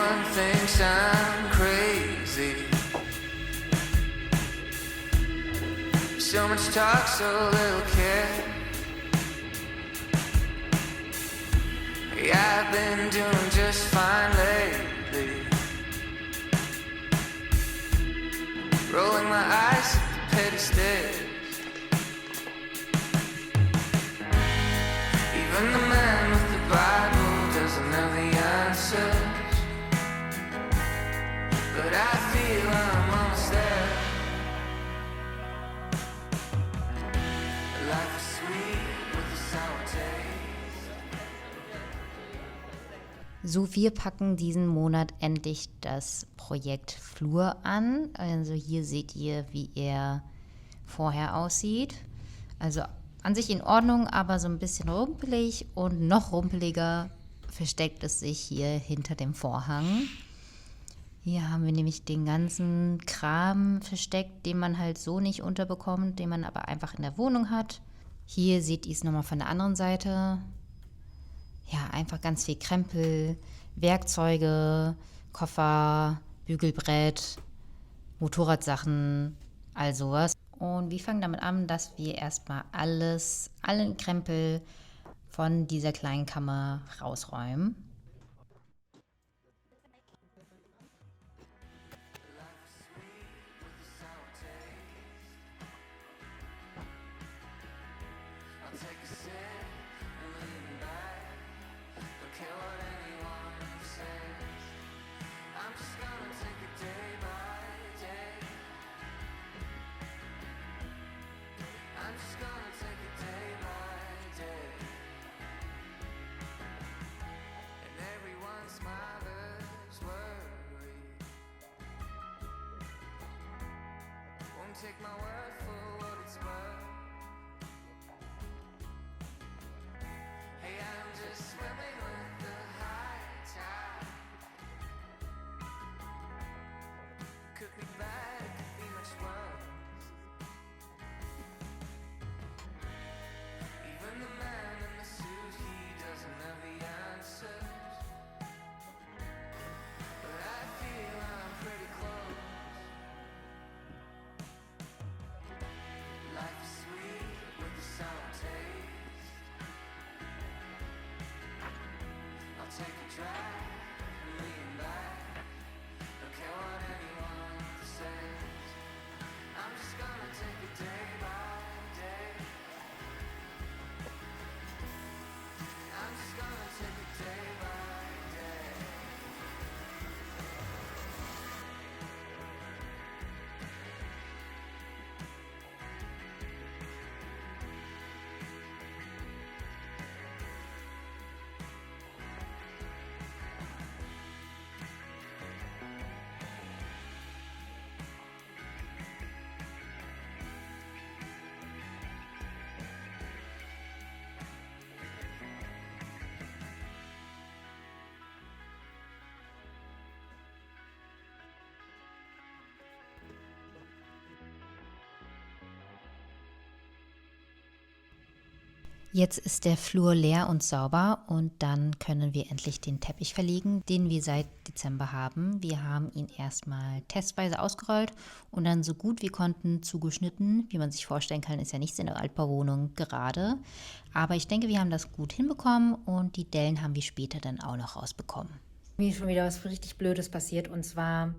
Everyone thinks I'm crazy. So much talk, so little care. Yeah, I've been doing just fine lately. Rolling my eyes at the petty stairs. Even the man with the Bible doesn't know the answers, but I feel I'm almost there. Life is sweet with a sour taste. So, wir packen diesen Monat endlich das Projekt Flur an. Also hier seht ihr, wie er vorher aussieht. Also an sich in Ordnung, aber so ein bisschen rumpelig, und noch rumpeliger versteckt es sich hier hinter dem Vorhang. Hier haben wir nämlich den ganzen Kram versteckt, den man halt so nicht unterbekommt, den man aber einfach in der Wohnung hat. Hier seht ihr es nochmal von der anderen Seite. Ja, einfach ganz viel Krempel, Werkzeuge, Koffer, Bügelbrett, Motorradsachen, all sowas. Und wir fangen damit an, dass wir erstmal allen Krempel von dieser kleinen Kammer rausräumen. Take my word for what it's worth. Hey, I'm just swimming with the high tide. Could be bad, it could be much worse. Even the man in the suit, he doesn't know the answers, but I feel I'm pretty close. Life is sweet with a sour taste. I'll take a drive and lean back. Don't care what anyone says. I'm just gonna take it day by day. I'm just gonna take it day by day. Jetzt ist der Flur leer und sauber, und dann können wir endlich den Teppich verlegen, den wir seit Dezember haben. Wir haben ihn erstmal testweise ausgerollt und dann so gut wir konnten zugeschnitten. Wie man sich vorstellen kann, ist ja nichts in der Altbauwohnung gerade. Aber ich denke, wir haben das gut hinbekommen, und die Dellen haben wir später dann auch noch rausbekommen. Mir ist schon wieder was richtig Blödes passiert, und zwar,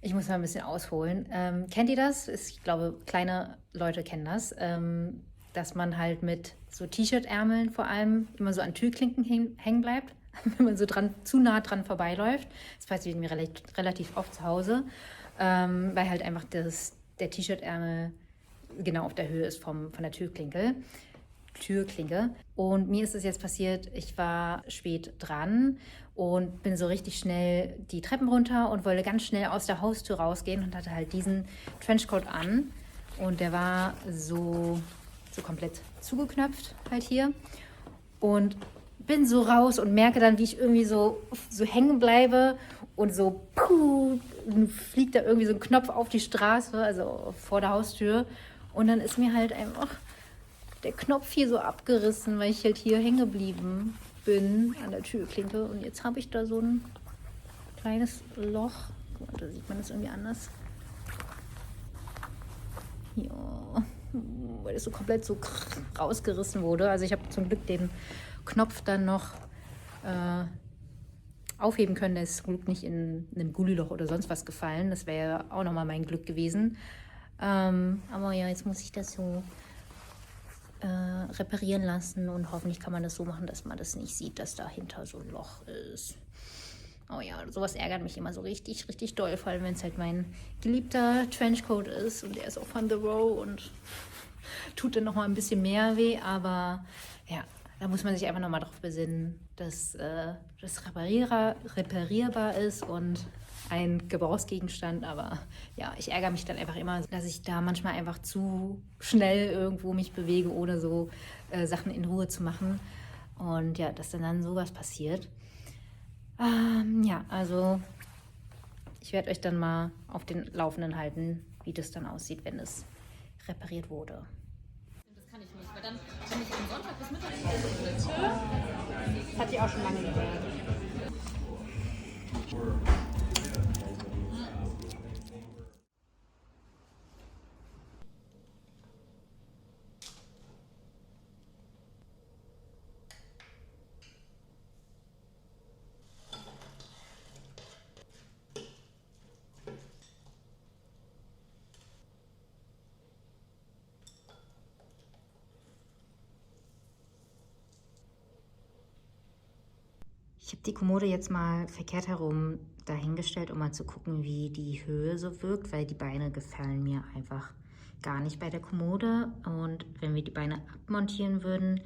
ich muss mal ein bisschen ausholen. Kennt ihr das? Ich glaube, kleine Leute kennen das. Dass man halt mit so T-Shirt-Ärmeln vor allem immer so an Türklinken hängen bleibt, wenn man so zu nah dran vorbeiläuft. Das passiert mir relativ oft zu Hause, weil halt einfach der T-Shirt-Ärmel genau auf der Höhe ist von der Türklinke. Und mir ist es jetzt passiert, ich war spät dran und bin so richtig schnell die Treppen runter und wollte ganz schnell aus der Haustür rausgehen und hatte halt diesen Trenchcoat an. Und der war so komplett zugeknöpft halt hier, und bin so raus und merke dann, wie ich irgendwie so hängen bleibe, und so fliegt da irgendwie so ein Knopf auf die Straße, also vor der Haustür, und dann ist mir halt einfach der Knopf hier so abgerissen, weil ich halt hier hängen geblieben bin an der Türklinke, und jetzt habe ich da so ein kleines Loch. Guck mal, da sieht man das irgendwie anders. Ja, weil das so komplett so rausgerissen wurde. Also ich habe zum Glück den Knopf dann noch aufheben können. Der ist zum Glück nicht in ein Gulliloch oder sonst was gefallen. Das wäre auch nochmal mein Glück gewesen. Aber ja, jetzt muss ich das so reparieren lassen und hoffentlich kann man das so machen, dass man das nicht sieht, dass dahinter so ein Loch ist. Oh ja, sowas ärgert mich immer so richtig, richtig doll, vor allem wenn es halt mein geliebter Trenchcoat ist und der ist auch von The Row und tut dann nochmal ein bisschen mehr weh, aber ja, da muss man sich einfach nochmal drauf besinnen, dass das reparierbar ist und ein Gebrauchsgegenstand, aber ja, ich ärgere mich dann einfach immer, dass ich da manchmal einfach zu schnell irgendwo mich bewege oder so Sachen in Ruhe zu machen und ja, dass dann sowas passiert. Ja, also ich werde euch dann mal auf den Laufenden halten, wie das dann aussieht, wenn es repariert wurde. Das kann ich nicht, weil dann bin ich am Sonntag bis Mittag in der Tür. Das hat die auch schon lange gedauert. Ich habe die Kommode jetzt mal verkehrt herum dahingestellt, um mal zu gucken, wie die Höhe so wirkt, weil die Beine gefallen mir einfach gar nicht bei der Kommode. Und wenn wir die Beine abmontieren würden,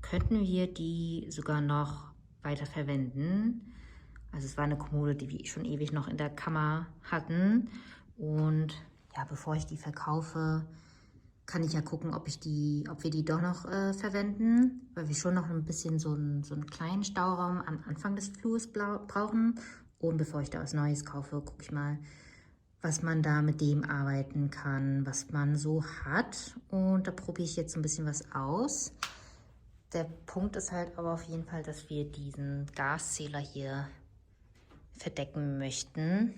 könnten wir die sogar noch weiter verwenden. Also es war eine Kommode, die wir schon ewig noch in der Kammer hatten. Und ja, bevor ich die verkaufe, kann ich ja gucken, ob wir die doch noch verwenden, weil wir schon noch ein bisschen so einen kleinen Stauraum am Anfang des Flurs brauchen. Und bevor ich da was Neues kaufe, gucke ich mal, was man da mit dem arbeiten kann, was man so hat. Und da probiere ich jetzt ein bisschen was aus. Der Punkt ist halt aber auf jeden Fall, dass wir diesen Gaszähler hier verdecken möchten,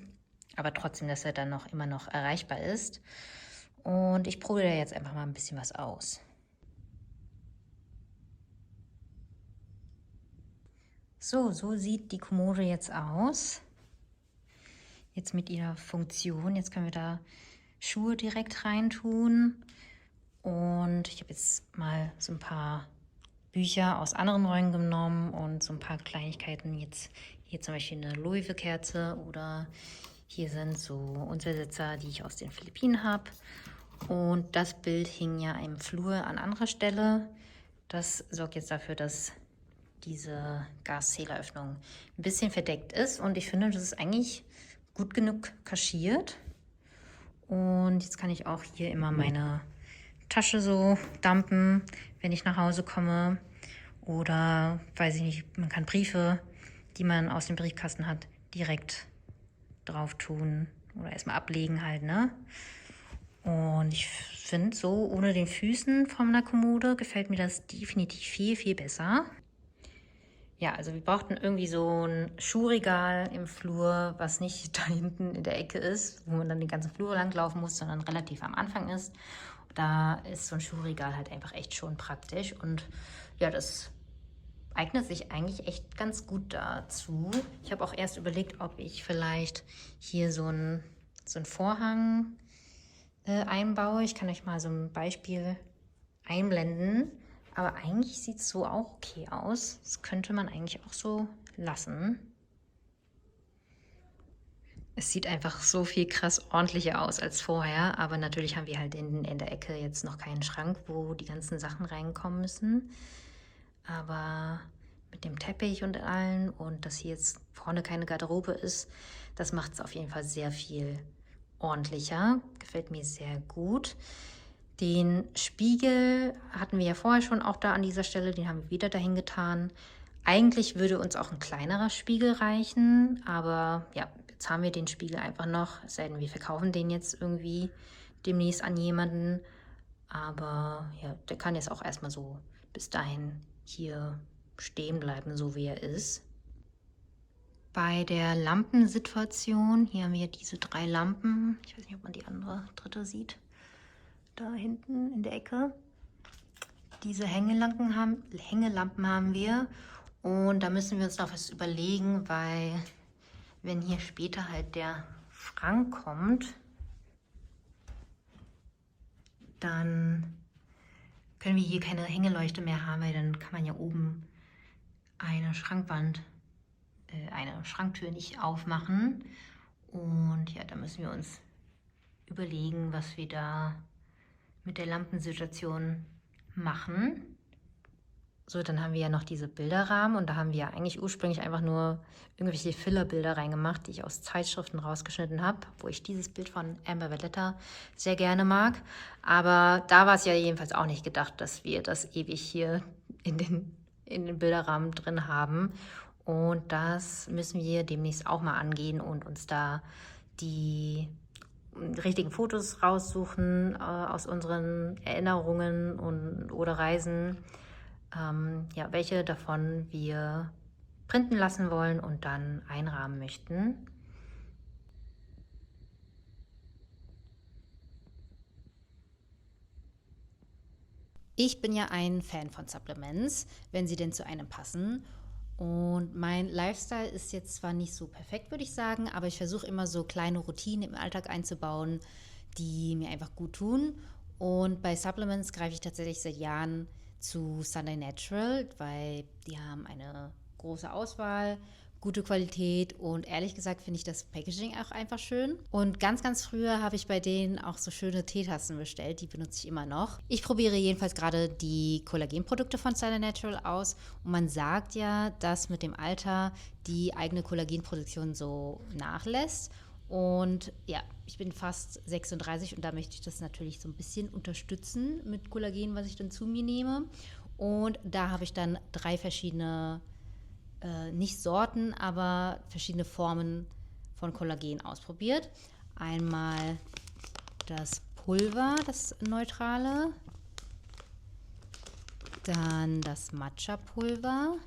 aber trotzdem, dass er dann immer noch erreichbar ist. Und ich probiere jetzt einfach mal ein bisschen was aus. So sieht die Kommode jetzt aus. Jetzt mit ihrer Funktion. Jetzt können wir da Schuhe direkt reintun. Und ich habe jetzt mal so ein paar Bücher aus anderen Räumen genommen und so ein paar Kleinigkeiten. Jetzt hier zum Beispiel eine Loewe-Kerze oder hier sind so Untersetzer, die ich aus den Philippinen habe. Und das Bild hing ja im Flur an anderer Stelle. Das sorgt jetzt dafür, dass diese Gaszähleröffnung ein bisschen verdeckt ist. Und ich finde, das ist eigentlich gut genug kaschiert. Und jetzt kann ich auch hier immer meine Tasche so dumpen, wenn ich nach Hause komme. Oder, weiß ich nicht, man kann Briefe, die man aus dem Briefkasten hat, direkt drauf tun. Oder erstmal ablegen halt, ne? Und ich finde, so ohne den Füßen von der Kommode gefällt mir das definitiv viel, viel besser. Ja, also wir brauchten irgendwie so ein Schuhregal im Flur, was nicht da hinten in der Ecke ist, wo man dann den ganzen Flur langlaufen muss, sondern relativ am Anfang ist. Da ist so ein Schuhregal halt einfach echt schon praktisch. Und ja, das eignet sich eigentlich echt ganz gut dazu. Ich habe auch erst überlegt, ob ich vielleicht hier so einen Vorhang einbaue. Ich kann euch mal so ein Beispiel einblenden. Aber eigentlich sieht es so auch okay aus. Das könnte man eigentlich auch so lassen. Es sieht einfach so viel krass ordentlicher aus als vorher. Aber natürlich haben wir halt in der Ecke jetzt noch keinen Schrank, wo die ganzen Sachen reinkommen müssen. Aber mit dem Teppich und allem und dass hier jetzt vorne keine Garderobe ist, das macht es auf jeden Fall sehr viel ordentlicher. Gefällt mir sehr gut. Den Spiegel hatten wir ja vorher schon auch da an dieser Stelle, den haben wir wieder dahin getan. Eigentlich würde uns auch ein kleinerer Spiegel reichen, aber ja, jetzt haben wir den Spiegel einfach noch, es sei denn, wir verkaufen den jetzt irgendwie demnächst an jemanden. Aber ja, der kann jetzt auch erstmal so bis dahin hier stehen bleiben, so wie er ist. Bei der Lampensituation, hier haben wir diese 3 Lampen. Ich weiß nicht, ob man die dritte sieht. Da hinten in der Ecke. Diese Hängelampen haben wir. Und da müssen wir uns noch was überlegen, weil wenn hier später halt der Schrank kommt, dann können wir hier keine Hängeleuchte mehr haben, weil dann kann man ja oben eine Schranktür nicht aufmachen. Und ja, da müssen wir uns überlegen, was wir da mit der Lampensituation machen. So, dann haben wir ja noch diese Bilderrahmen und da haben wir ja eigentlich ursprünglich einfach nur irgendwelche Fillerbilder reingemacht, die ich aus Zeitschriften rausgeschnitten habe, wo ich dieses Bild von Amber Valletta sehr gerne mag. Aber da war es ja jedenfalls auch nicht gedacht, dass wir das ewig hier in den Bilderrahmen drin haben. Und das müssen wir demnächst auch mal angehen und uns da die richtigen Fotos raussuchen aus unseren Erinnerungen oder Reisen. Ja, welche davon wir printen lassen wollen und dann einrahmen möchten. Ich bin ja ein Fan von Supplements, wenn sie denn zu einem passen. Und mein Lifestyle ist jetzt zwar nicht so perfekt, würde ich sagen, aber ich versuche immer so kleine Routinen im Alltag einzubauen, die mir einfach gut tun. Und bei Supplements greife ich tatsächlich seit Jahren zu Sunday Natural, weil die haben eine große Auswahl, gute Qualität und ehrlich gesagt finde ich das Packaging auch einfach schön. Und ganz, ganz früher habe ich bei denen auch so schöne Teetassen bestellt, die benutze ich immer noch. Ich probiere jedenfalls gerade die Kollagenprodukte von Sunday Natural aus und man sagt ja, dass mit dem Alter die eigene Kollagenproduktion so nachlässt. Und ja, ich bin fast 36 und da möchte ich das natürlich so ein bisschen unterstützen mit Kollagen, was ich dann zu mir nehme. Und da habe ich dann 3 verschiedene, nicht Sorten, aber verschiedene Formen von Kollagen ausprobiert. Einmal das Pulver, das neutrale, dann das Matcha-Pulver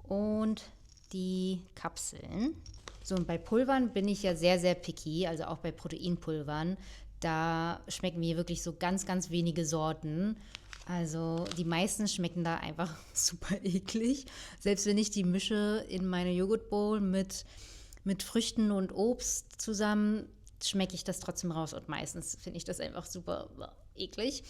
und die Kapseln. So, und bei Pulvern bin ich ja sehr, sehr picky, also auch bei Proteinpulvern. Da schmecken mir wirklich so ganz, ganz wenige Sorten. Also die meisten schmecken da einfach super eklig. Selbst wenn ich die mische in meine Joghurtbowl mit Früchten und Obst zusammen, schmecke ich das trotzdem raus. Und meistens finde ich das einfach super eklig.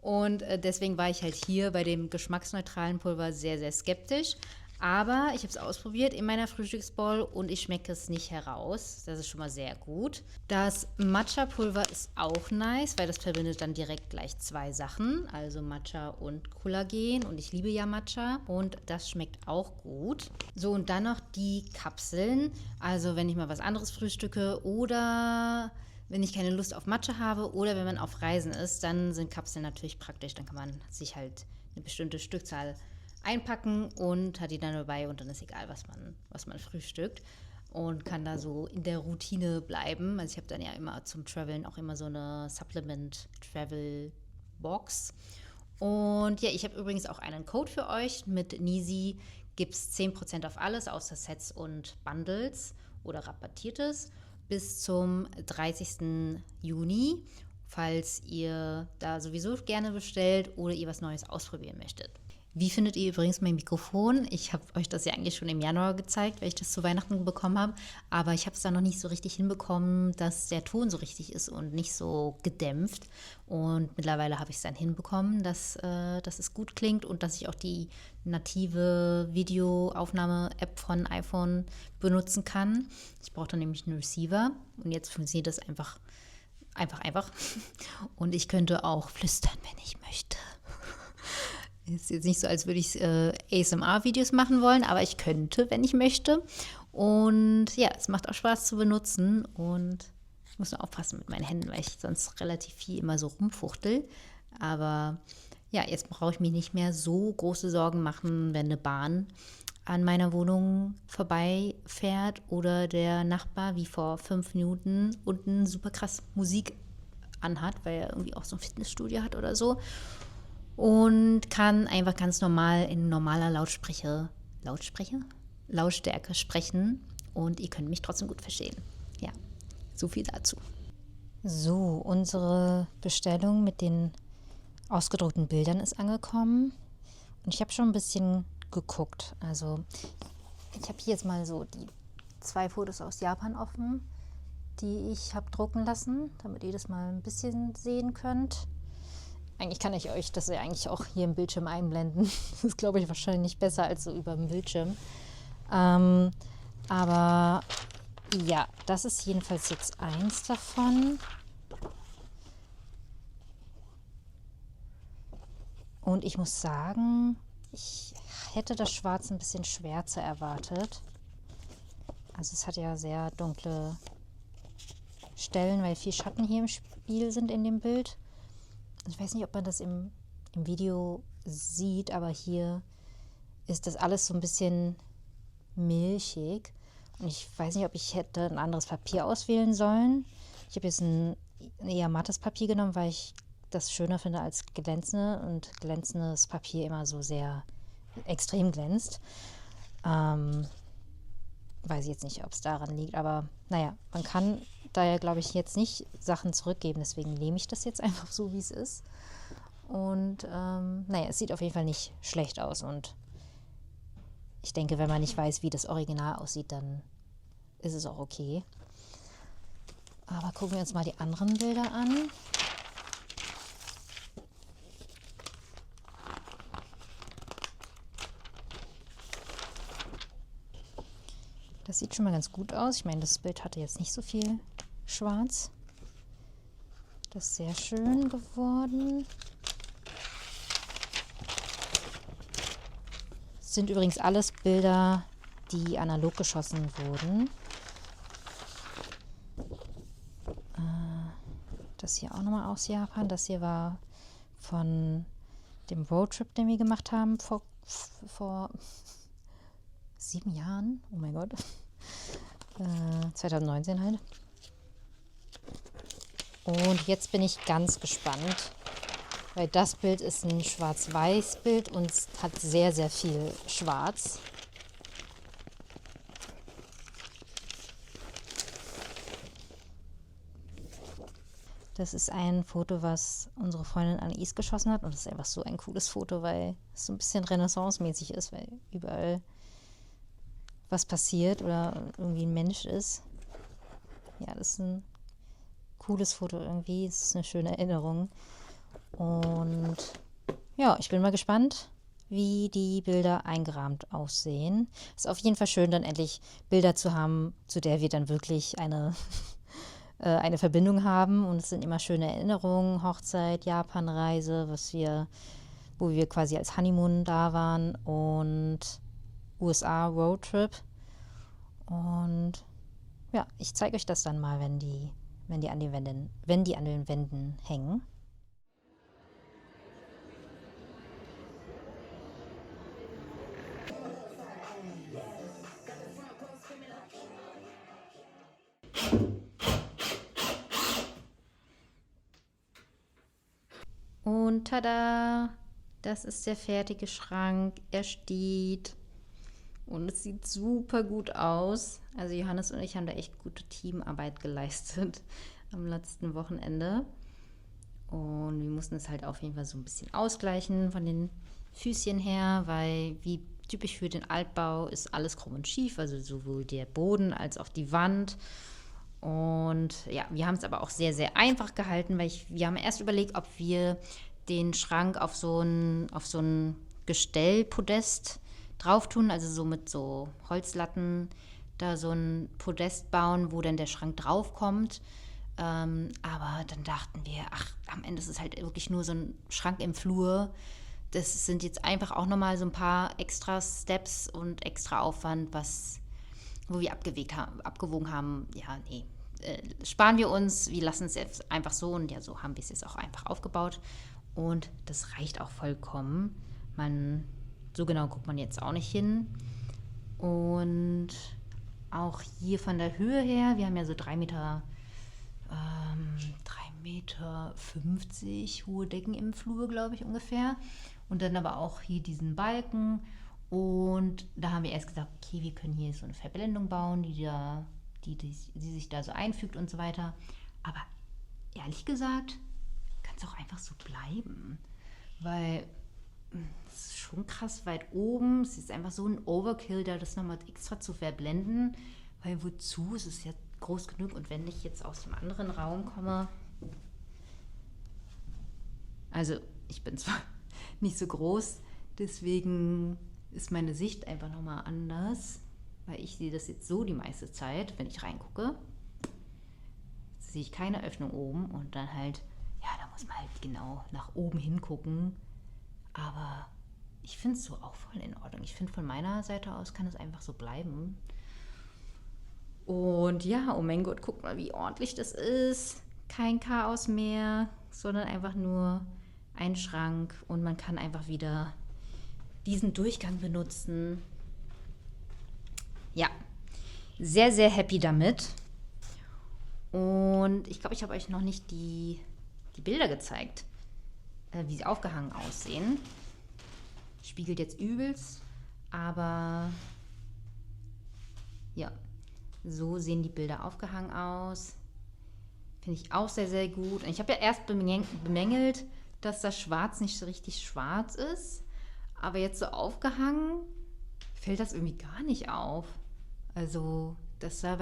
Und deswegen war ich halt hier bei dem geschmacksneutralen Pulver sehr, sehr skeptisch. Aber ich habe es ausprobiert in meiner Frühstücksbowl und ich schmecke es nicht heraus. Das ist schon mal sehr gut. Das Matcha-Pulver ist auch nice, weil das verbindet dann direkt gleich 2 Sachen. Also Matcha und Kollagen. Und ich liebe ja Matcha. Und das schmeckt auch gut. So, und dann noch die Kapseln. Also wenn ich mal was anderes frühstücke oder wenn ich keine Lust auf Matcha habe oder wenn man auf Reisen ist, dann sind Kapseln natürlich praktisch. Dann kann man sich halt eine bestimmte Stückzahl einpacken und hat die dann dabei und dann ist egal, was man frühstückt und kann da so in der Routine bleiben. Also ich habe dann ja immer zum Traveln auch immer so eine Supplement-Travel-Box. Und ja, ich habe übrigens auch einen Code für euch. Mit Nisi gibt es 10% auf alles, außer Sets und Bundles oder Rabattiertes, bis zum 30. Juni, falls ihr da sowieso gerne bestellt oder ihr was Neues ausprobieren möchtet. Wie findet ihr übrigens mein Mikrofon? Ich habe euch das ja eigentlich schon im Januar gezeigt, weil ich das zu Weihnachten bekommen habe. Aber ich habe es da noch nicht so richtig hinbekommen, dass der Ton so richtig ist und nicht so gedämpft. Und mittlerweile habe ich es dann hinbekommen, dass es gut klingt und dass ich auch die native Videoaufnahme-App von iPhone benutzen kann. Ich brauche dann nämlich einen Receiver und jetzt funktioniert das einfach. Und ich könnte auch flüstern, wenn ich möchte. Ist jetzt nicht so, als würde ich ASMR-Videos machen wollen, aber ich könnte, wenn ich möchte. Und ja, es macht auch Spaß zu benutzen und ich muss nur aufpassen mit meinen Händen, weil ich sonst relativ viel immer so rumfuchtel. Aber ja, jetzt brauche ich mir nicht mehr so große Sorgen machen, wenn eine Bahn an meiner Wohnung vorbeifährt oder der Nachbar wie vor 5 Minuten unten super krass Musik anhat, weil er irgendwie auch so ein Fitnessstudio hat oder so. Und kann einfach ganz normal in normaler Lautsprecher Lautstärke sprechen und ihr könnt mich trotzdem gut verstehen. Ja, so viel dazu. So, unsere Bestellung mit den ausgedruckten Bildern ist angekommen und ich habe schon ein bisschen geguckt. Also ich habe hier jetzt mal so die 2 Fotos aus Japan offen, die ich habe drucken lassen, damit ihr das mal ein bisschen sehen könnt. Eigentlich kann ich euch das ja eigentlich auch hier im Bildschirm einblenden. Das ist, glaube ich, wahrscheinlich besser als so über dem Bildschirm. Aber ja, das ist jedenfalls jetzt eins davon. Und ich muss sagen, ich hätte das Schwarz ein bisschen schwärzer erwartet. Also es hat ja sehr dunkle Stellen, weil viel Schatten hier im Spiel sind in dem Bild. Ich weiß nicht, ob man das im Video sieht, aber hier ist das alles so ein bisschen milchig. Und ich weiß nicht, ob ich hätte ein anderes Papier auswählen sollen. Ich habe jetzt ein eher mattes Papier genommen, weil ich das schöner finde als glänzende und glänzendes Papier immer so sehr extrem glänzt. Weiß ich jetzt nicht, ob es daran liegt, aber naja, man kann da ja, glaube ich, jetzt nicht Sachen zurückgeben, deswegen nehme ich das jetzt einfach so, wie es ist. Und naja, es sieht auf jeden Fall nicht schlecht aus und ich denke, wenn man nicht weiß, wie das Original aussieht, dann ist es auch okay. Aber gucken wir uns mal die anderen Bilder an. Das sieht schon mal ganz gut aus. Ich meine, das Bild hatte jetzt nicht so viel Schwarz. Das ist sehr schön geworden. Das sind übrigens alles Bilder, die analog geschossen wurden. Das hier auch nochmal aus Japan. Das hier war von dem Roadtrip, den wir gemacht haben vor 7 Jahren. Oh mein Gott. 2019 halt. Und jetzt bin ich ganz gespannt, weil das Bild ist ein Schwarz-Weiß-Bild und es hat sehr, sehr viel Schwarz. Das ist ein Foto, was unsere Freundin Annelies geschossen hat und das ist einfach so ein cooles Foto, weil es so ein bisschen Renaissance-mäßig ist, weil überall was passiert oder irgendwie ein Mensch ist. Ja, das ist ein cooles Foto irgendwie. Es ist eine schöne Erinnerung. Und ja, ich bin mal gespannt, wie die Bilder eingerahmt aussehen. Es ist auf jeden Fall schön, dann endlich Bilder zu haben, zu der wir dann wirklich eine Verbindung haben. Und es sind immer schöne Erinnerungen, Hochzeit, Japanreise, wo wir quasi als Honeymoon da waren und USA Roadtrip. Und ja, ich zeige euch das dann mal, wenn die an den Wänden hängen. Und tada! Das ist der fertige Schrank. Er steht. Und es sieht super gut aus. Also Johannes und ich haben da echt gute Teamarbeit geleistet am letzten Wochenende. Und wir mussten es halt auf jeden Fall so ein bisschen ausgleichen von den Füßchen her, weil wie typisch für den Altbau ist alles krumm und schief, also sowohl der Boden als auch die Wand. Und ja, wir haben es aber auch sehr, sehr einfach gehalten, weil wir haben erst überlegt, ob wir den Schrank auf so ein Gestellpodest drauf tun, also so mit so Holzlatten da so ein Podest bauen, wo dann der Schrank drauf kommt. Aber dann dachten wir, am Ende ist es halt wirklich nur so ein Schrank im Flur. Das sind jetzt einfach auch nochmal so ein paar extra Steps und extra Aufwand, wo wir abgewogen haben, ja, nee, sparen wir uns, wir lassen es jetzt einfach so und ja, so haben wir es jetzt auch einfach aufgebaut und das reicht auch vollkommen. So genau guckt man jetzt auch nicht hin und auch hier von der Höhe her, wir haben ja so 3,50 Meter hohe Decken im Flur, glaube ich, ungefähr. Und dann aber auch hier diesen Balken Und da haben wir erst gesagt, okay, wir können hier so eine Verblendung bauen, die sich da so einfügt und so weiter. Aber ehrlich gesagt, kann es auch einfach so bleiben. Weil es ist schon krass weit oben. Es ist einfach so ein Overkill, da das nochmal extra zu verblenden. Weil wozu? Es ist ja groß genug. Und wenn ich jetzt aus einem anderen Raum komme, also ich bin zwar nicht so groß, deswegen ist meine Sicht einfach nochmal anders, weil ich sehe das jetzt so die meiste Zeit, wenn ich reingucke, sehe ich keine Öffnung oben und dann halt, ja, da muss man halt genau nach oben hingucken, aber ich finde es so auch voll in Ordnung. Ich finde, von meiner Seite aus kann es einfach so bleiben. Und ja, oh mein Gott, guck mal, wie ordentlich das ist. Kein Chaos mehr, sondern einfach nur ein Schrank und man kann einfach wieder diesen Durchgang benutzen. Ja, sehr, sehr happy damit. Und ich glaube, ich habe euch noch nicht die Bilder gezeigt, wie sie aufgehangen aussehen. Spiegelt jetzt übelst, aber ja, so sehen die Bilder aufgehangen aus. Finde ich auch sehr, sehr gut. Und ich habe ja erst bemängelt, dass das Schwarz nicht so richtig schwarz ist. Aber jetzt so aufgehangen, fällt das irgendwie gar nicht auf. Also das sah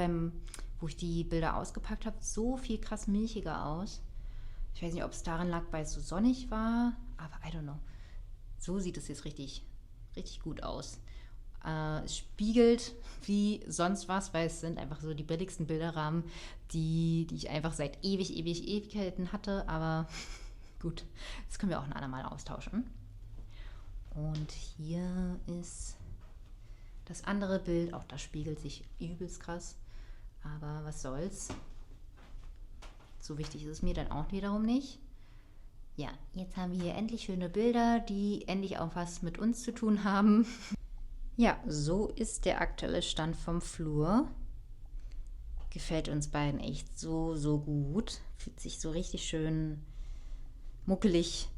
wo ich die Bilder ausgepackt habe, so viel krass milchiger aus. Ich weiß nicht, ob es daran lag, weil es so sonnig war, aber I don't know. So sieht es jetzt richtig, richtig gut aus. Es spiegelt wie sonst was, weil es sind einfach so die billigsten Bilderrahmen, die ich einfach seit Ewigkeiten hatte. Aber gut, das können wir auch ein andermal austauschen. Und hier ist das andere Bild, auch das spiegelt sich übelst krass. Aber was soll's. So wichtig ist es mir dann auch wiederum nicht. Ja, jetzt haben wir hier endlich schöne Bilder, die endlich auch was mit uns zu tun haben. Ja, so ist der aktuelle Stand vom Flur. Gefällt uns beiden echt so, so gut. Fühlt sich so richtig schön muckelig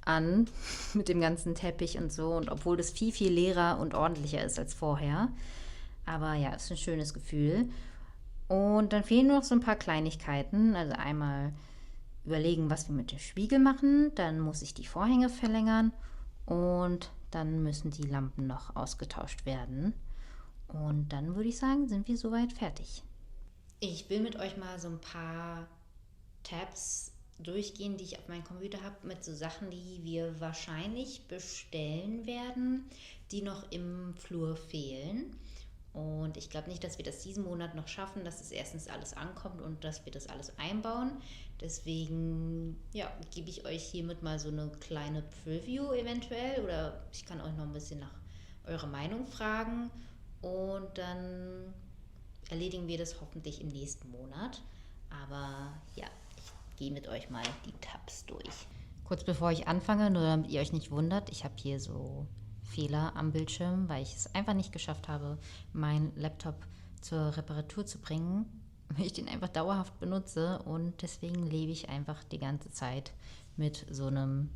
an mit dem ganzen Teppich und so. Und obwohl das viel, viel leerer und ordentlicher ist als vorher. Aber ja, ist ein schönes Gefühl. Und dann fehlen nur noch so ein paar Kleinigkeiten. Also einmal überlegen, was wir mit dem Spiegel machen. Dann muss ich die Vorhänge verlängern. Und dann müssen die Lampen noch ausgetauscht werden. Und dann würde ich sagen, sind wir soweit fertig. Ich will mit euch mal so ein paar Tabs durchgehen, die ich auf meinem Computer habe, mit so Sachen, die wir wahrscheinlich bestellen werden, die noch im Flur fehlen. Und ich glaube nicht, dass wir das diesen Monat noch schaffen, dass es erstens alles ankommt und dass wir das alles einbauen. Deswegen ja, gebe ich euch hiermit mal so eine kleine Preview eventuell oder ich kann euch noch ein bisschen nach eurer Meinung fragen und dann erledigen wir das hoffentlich im nächsten Monat. Aber ja, ich gehe mit euch mal die Tabs durch. Kurz bevor ich anfange, nur damit ihr euch nicht wundert, ich habe hier so Fehler am Bildschirm, weil ich es einfach nicht geschafft habe, meinen Laptop zur Reparatur zu bringen, weil ich den einfach dauerhaft benutze und deswegen lebe ich einfach die ganze Zeit mit so einem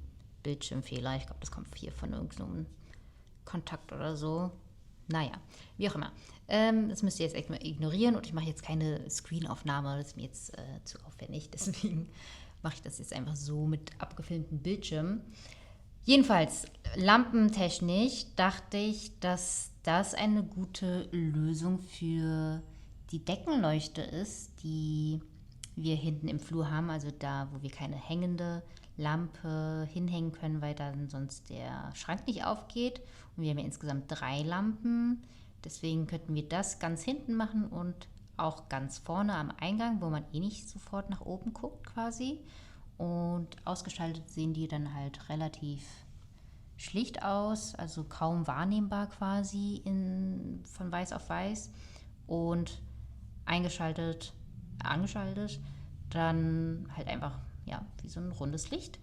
Bildschirmfehler. Ich glaube, das kommt hier von irgendeinem Kontakt oder so. Naja, wie auch immer. Das müsst ihr jetzt echt mal ignorieren und ich mache jetzt keine Screenaufnahme, das ist mir jetzt zu aufwendig, deswegen mache ich das jetzt einfach so mit abgefilmtem Bildschirm. Jedenfalls, lampentechnisch dachte ich, dass das eine gute Lösung für die Deckenleuchte ist, die wir hinten im Flur haben, also da, wo wir keine hängende Lampe hinhängen können, weil dann sonst der Schrank nicht aufgeht. Und wir haben ja insgesamt 3 Lampen, deswegen könnten wir das ganz hinten machen und auch ganz vorne am Eingang, wo man eh nicht sofort nach oben guckt quasi. Und ausgestaltet sehen die dann halt relativ schlicht aus, also kaum wahrnehmbar quasi von weiß auf weiß. Und angeschaltet, dann halt einfach ja, wie so ein rundes Licht.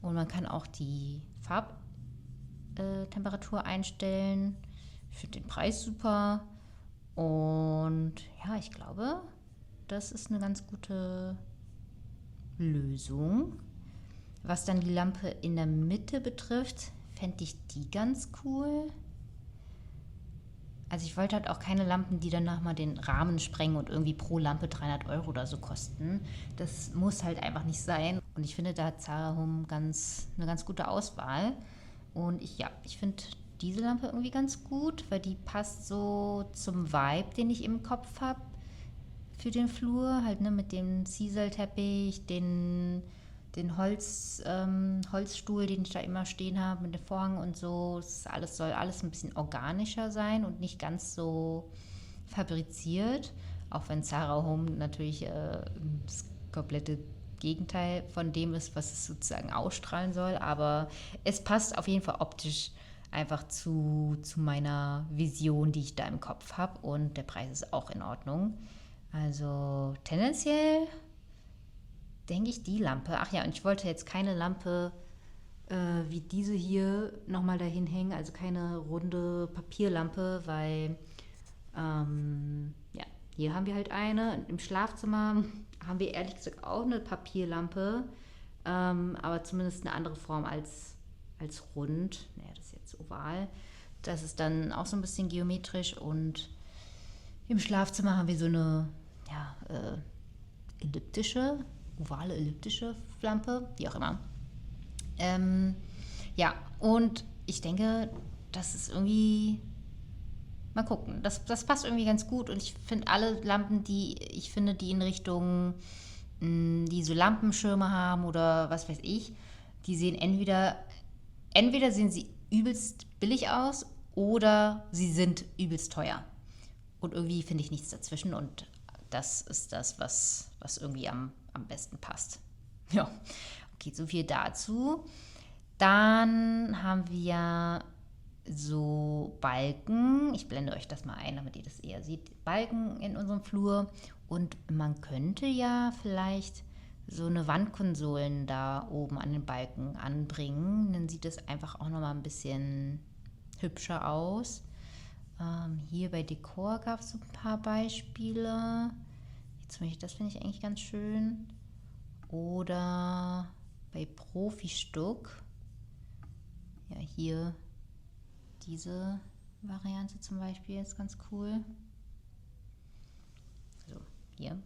Und man kann auch die Farbtemperatur einstellen. Ich finde den Preis super. Und ja, ich glaube, das ist eine ganz gute Lösung. Was dann die Lampe in der Mitte betrifft, fände ich die ganz cool. Also ich wollte halt auch keine Lampen, die danach mal den Rahmen sprengen und irgendwie pro Lampe 300 Euro oder so kosten. Das muss halt einfach nicht sein. Und ich finde, da hat Zara Home eine ganz gute Auswahl. Und ich finde diese Lampe irgendwie ganz gut, weil die passt so zum Vibe, den ich im Kopf habe für den Flur. Halt ne, mit dem Cecil-Teppich, den Holzstuhl, den ich da immer stehen habe, mit dem Vorhang und so. Soll alles ein bisschen organischer sein und nicht ganz so fabriziert. Auch wenn Zara Home natürlich das komplette Gegenteil von dem ist, was es sozusagen ausstrahlen soll. Aber es passt auf jeden Fall optisch einfach zu meiner Vision, die ich da im Kopf habe. Und der Preis ist auch in Ordnung. Also tendenziell denke ich die Lampe. Ach ja, und ich wollte jetzt keine Lampe wie diese hier nochmal dahin hängen, also keine runde Papierlampe, weil hier haben wir halt eine. Im Schlafzimmer haben wir ehrlich gesagt auch eine Papierlampe, aber zumindest eine andere Form als rund. Naja, das ist jetzt oval. Das ist dann auch so ein bisschen geometrisch und im Schlafzimmer haben wir so eine ovale elliptische Lampe, wie auch immer. Und ich denke, das ist irgendwie, mal gucken, das passt irgendwie ganz gut und ich finde alle Lampen, die in Richtung, die so Lampenschirme haben oder was weiß ich, die sehen entweder sehen sie übelst billig aus oder sie sind übelst teuer. Und irgendwie finde ich nichts dazwischen und das ist das, was irgendwie am besten passt. Ja, okay, so viel dazu. Dann haben wir so Balken. Ich blende euch das mal ein, damit ihr das eher seht. Balken in unserem Flur. Und man könnte ja vielleicht so eine Wandkonsolen da oben an den Balken anbringen. Dann sieht es einfach auch nochmal ein bisschen hübscher aus. Hier bei Dekor gab es so ein paar Beispiele. Jetzt das finde ich eigentlich ganz schön. Oder bei Profi-Stuck. Ja, hier diese Variante zum Beispiel ist ganz cool. So, hier.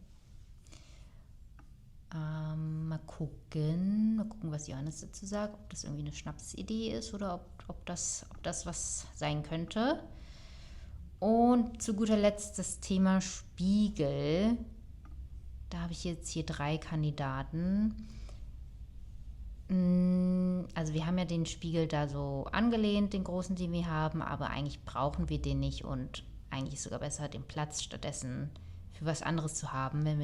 Mal gucken, was Johannes dazu sagt, ob das irgendwie eine Schnapsidee ist oder ob das was sein könnte. Und zu guter Letzt das Thema Spiegel. Da habe ich jetzt hier 3 Kandidaten. Also wir haben ja den Spiegel da so angelehnt, den großen, den wir haben, aber eigentlich brauchen wir den nicht und eigentlich ist sogar besser, den Platz stattdessen für was anderes zu haben, wenn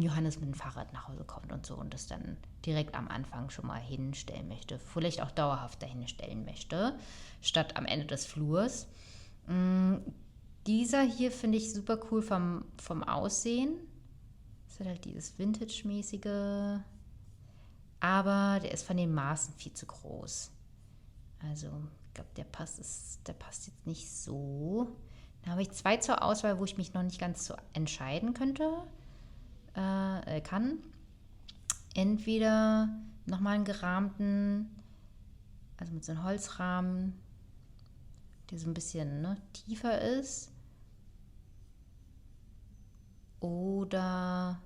Johannes mit dem Fahrrad nach Hause kommt und so und das dann direkt am Anfang schon mal hinstellen möchte, vielleicht auch dauerhaft dahin stellen möchte, statt am Ende des Flurs. Dieser hier finde ich super cool vom Aussehen. Das hat halt dieses Vintage-mäßige, aber der ist von den Maßen viel zu groß. Also, ich glaube, der passt jetzt nicht so. Da habe ich 2 zur Auswahl, wo ich mich noch nicht ganz so entscheiden kann. Entweder nochmal einen gerahmten, also mit so einem Holzrahmen, der so ein bisschen tiefer ist. Oder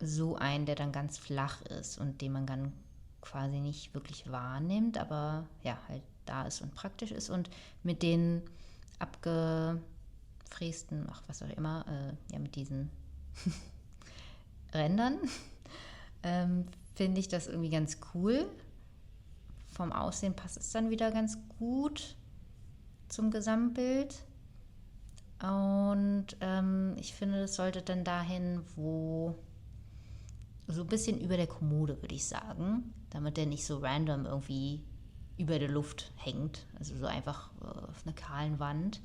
so einen, der dann ganz flach ist und den man dann quasi nicht wirklich wahrnimmt, aber ja, halt da ist und praktisch ist und mit den abgefrästen, was auch immer, mit diesen Rändern, finde ich das irgendwie ganz cool. Vom Aussehen passt es dann wieder ganz gut zum Gesamtbild. Und ich finde, das sollte dann dahin, wo so ein bisschen über der Kommode, würde ich sagen, damit der nicht so random irgendwie über der Luft hängt, also so einfach auf einer kahlen Wand.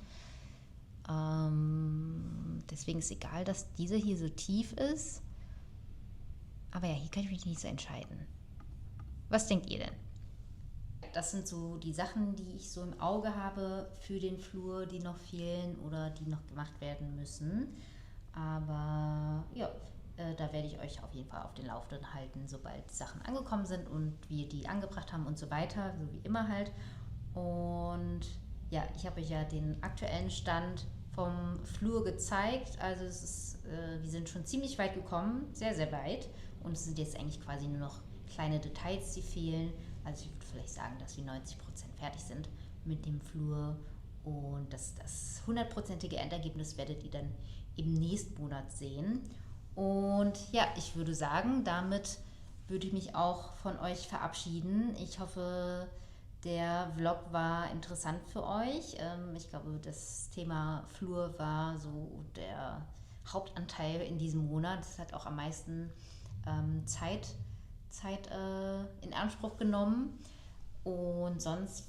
Deswegen ist egal, dass dieser hier so tief ist. Aber ja, hier kann ich mich nicht so entscheiden. Was denkt ihr denn? Das sind so die Sachen, die ich so im Auge habe für den Flur, die noch fehlen oder die noch gemacht werden müssen. Aber ja, da werde ich euch auf jeden Fall auf den Laufenden halten, sobald die Sachen angekommen sind und wir die angebracht haben und so weiter, so wie immer halt. Und ja, ich habe euch ja den aktuellen Stand vom Flur gezeigt. Also wir sind schon ziemlich weit gekommen, sehr, sehr weit. Und es sind jetzt eigentlich quasi nur noch kleine Details, die fehlen. Also ich würde vielleicht sagen, dass wir 90% fertig sind mit dem Flur. Und das 100%ige Endergebnis werdet ihr dann im nächsten Monat sehen. Und ja, ich würde sagen, damit würde ich mich auch von euch verabschieden. Ich hoffe, der Vlog war interessant für euch. Ich glaube, das Thema Flur war so der Hauptanteil in diesem Monat. Es hat auch am meisten Zeit in Anspruch genommen. Und sonst,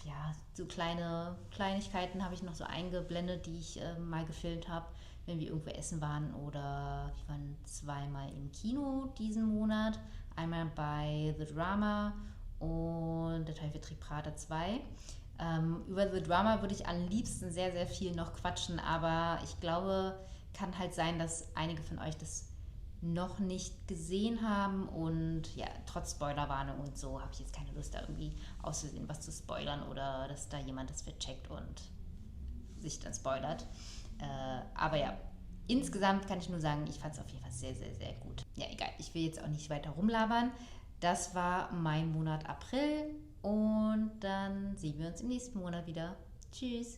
ja, so kleine Kleinigkeiten habe ich noch so eingeblendet, die ich mal gefilmt habe, wenn wir irgendwo essen waren, oder wir waren zweimal im Kino diesen Monat. Einmal bei The Drama und Der Teufel trägt Prada 2. Über The Drama würde ich am liebsten sehr, sehr viel noch quatschen, aber ich glaube, kann halt sein, dass einige von euch das noch nicht gesehen haben, und ja, trotz Spoilerwarnung und so habe ich jetzt keine Lust, da irgendwie aus Versehen was zu spoilern oder dass da jemand das vercheckt und sich dann spoilert. Aber ja, insgesamt kann ich nur sagen, ich fand es auf jeden Fall sehr, sehr, sehr gut. Ja, egal, ich will jetzt auch nicht weiter rumlabern. Das war mein Monat April und dann sehen wir uns im nächsten Monat wieder. Tschüss!